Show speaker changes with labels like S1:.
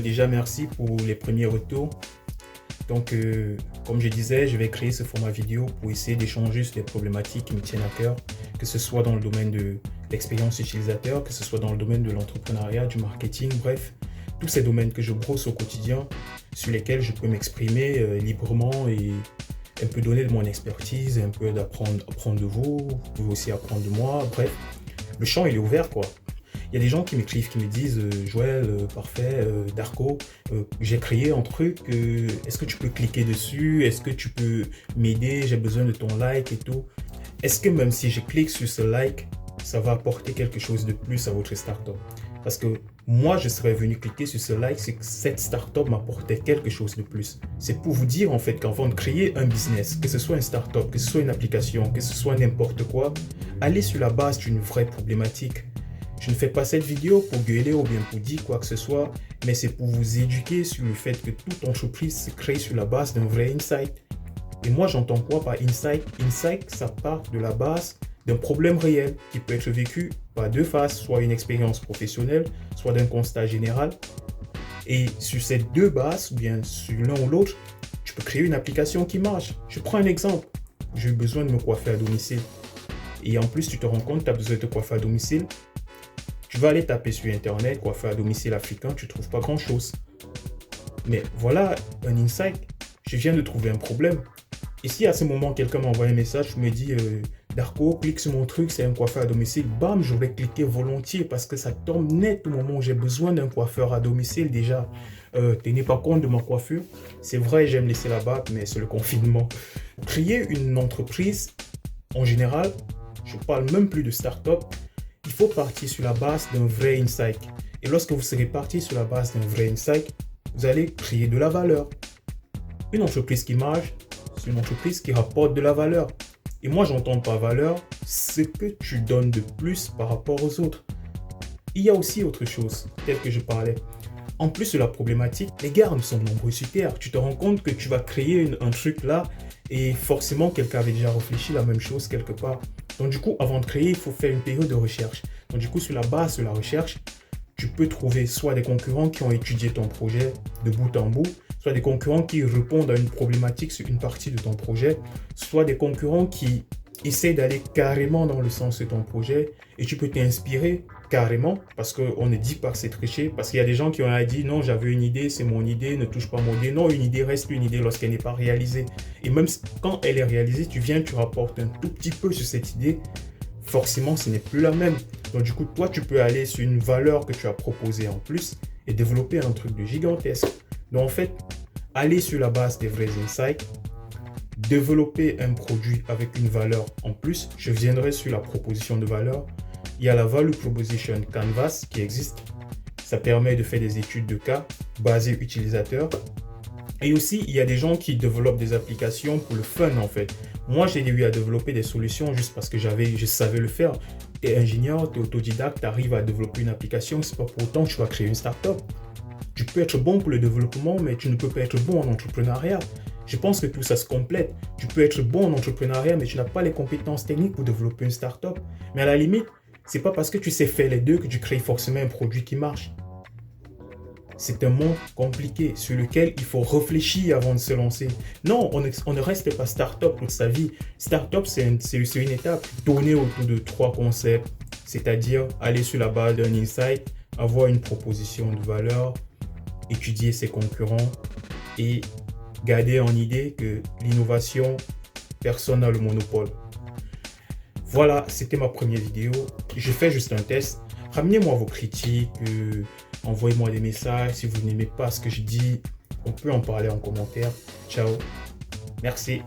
S1: Déjà, merci pour les premiers retours. Donc, comme je disais, je vais créer ce format vidéo pour essayer d'échanger sur des problématiques qui me tiennent à cœur, que ce soit dans le domaine de l'expérience utilisateur, que ce soit dans le domaine de l'entrepreneuriat, du marketing, bref, tous ces domaines que je brosse au quotidien, sur lesquels je peux m'exprimer librement et un peu donner de mon expertise, un peu apprendre de vous aussi apprendre de moi, bref, le champ il est ouvert quoi. Il y a des gens qui m'écrivent, qui me disent Joël, parfait, Darko, j'ai créé un truc, est-ce que tu peux cliquer dessus? Est-ce que tu peux m'aider? J'ai besoin de ton like et tout. Est-ce que même si je clique sur ce like, ça va apporter quelque chose de plus à votre startup? Parce que moi, je serais venu cliquer sur ce like, c'est que cette startup m'apportait quelque chose de plus. C'est pour vous dire en fait qu'avant de créer un business, que ce soit une startup, que ce soit une application, que ce soit n'importe quoi, allez sur la base d'une vraie problématique. Je ne fais pas cette vidéo pour gueuler ou bien pour dire quoi que ce soit, mais c'est pour vous éduquer sur le fait que toute entreprise se crée sur la base d'un vrai insight. Et moi, j'entends quoi par insight? Insight, ça part de la base d'un problème réel qui peut être vécu par deux faces, soit une expérience professionnelle, soit d'un constat général. Et sur ces deux bases, ou bien sur l'un ou l'autre, tu peux créer une application qui marche. Je prends un exemple. J'ai eu besoin de me coiffer à domicile. Et en plus, tu te rends compte que tu as besoin de te coiffer à domicile. Tu vas aller taper sur Internet, coiffeur à domicile africain, tu ne trouves pas grand-chose. Mais voilà un insight. Je viens de trouver un problème. Et si à ce moment, quelqu'un m'envoie un message, me dit Darko, clique sur mon truc, c'est un coiffeur à domicile. Bam, j'aurais cliqué volontiers parce que ça tombe net au moment où j'ai besoin d'un coiffeur à domicile déjà. Tenez pas compte de ma coiffure. C'est vrai, j'aime laisser la barbe, mais c'est le confinement. Créer une entreprise, en général, je ne parle même plus de start-up. Il faut partir sur la base d'un vrai insight. Et lorsque vous serez parti sur la base d'un vrai insight, vous allez créer de la valeur. Une entreprise qui marche, c'est une entreprise qui rapporte de la valeur. Et moi, j'entends par valeur ce que tu donnes de plus par rapport aux autres. Il y a aussi autre chose, tel que je parlais. En plus de la problématique, les gars sont nombreux sur Terre. Tu te rends compte que tu vas créer un truc là et forcément quelqu'un avait déjà réfléchi la même chose quelque part. Donc du coup, avant de créer, il faut faire une période de recherche. Donc du coup, sur la base de la recherche, tu peux trouver soit des concurrents qui ont étudié ton projet de bout en bout, soit des concurrents qui répondent à une problématique sur une partie de ton projet, soit des concurrents qui essaient d'aller carrément dans le sens de ton projet et tu peux t'inspirer carrément parce qu'on ne dit pas que c'est tricher, parce qu'il y a des gens qui ont dit non, j'avais une idée, c'est mon idée, ne touche pas mon idée. Non, une idée reste une idée lorsqu'elle n'est pas réalisée. Et même quand elle est réalisée, tu viens, tu rapportes un tout petit peu sur cette idée, forcément ce n'est plus la même. Donc du coup, toi, tu peux aller sur une valeur que tu as proposée en plus et développer un truc de gigantesque. Donc en fait, aller sur la base des vrais insights, développer un produit avec une valeur en plus. Je viendrai sur la proposition de valeur. Il y a la Value Proposition Canvas qui existe. Ça permet de faire des études de cas basées utilisateur. Et aussi, il y a des gens qui développent des applications pour le fun en fait. Moi, j'ai eu à développer des solutions juste parce que je savais le faire. Tu es ingénieur, tu es autodidacte, tu arrives à développer une application. C'est pas pour autant que tu vas créer une startup. Tu peux être bon pour le développement, mais tu ne peux pas être bon en entrepreneuriat. Je pense que tout ça se complète. Tu peux être bon en entrepreneuriat, mais tu n'as pas les compétences techniques pour développer une startup. Mais à la limite, c'est pas parce que tu sais faire les deux que tu crées forcément un produit qui marche. C'est un monde compliqué sur lequel il faut réfléchir avant de se lancer. Non, on ne reste pas start-up toute sa vie. Start-up, c'est une étape tournée autour de 3 concepts, c'est-à-dire aller sur la base d'un insight, avoir une proposition de valeur, étudier ses concurrents et garder en idée que l'innovation, personne n'a le monopole. Voilà, c'était ma première vidéo. Je fais juste un test. Ramenez-moi vos critiques, envoyez-moi des messages. Si vous n'aimez pas ce que je dis, on peut en parler en commentaire. Ciao. Merci.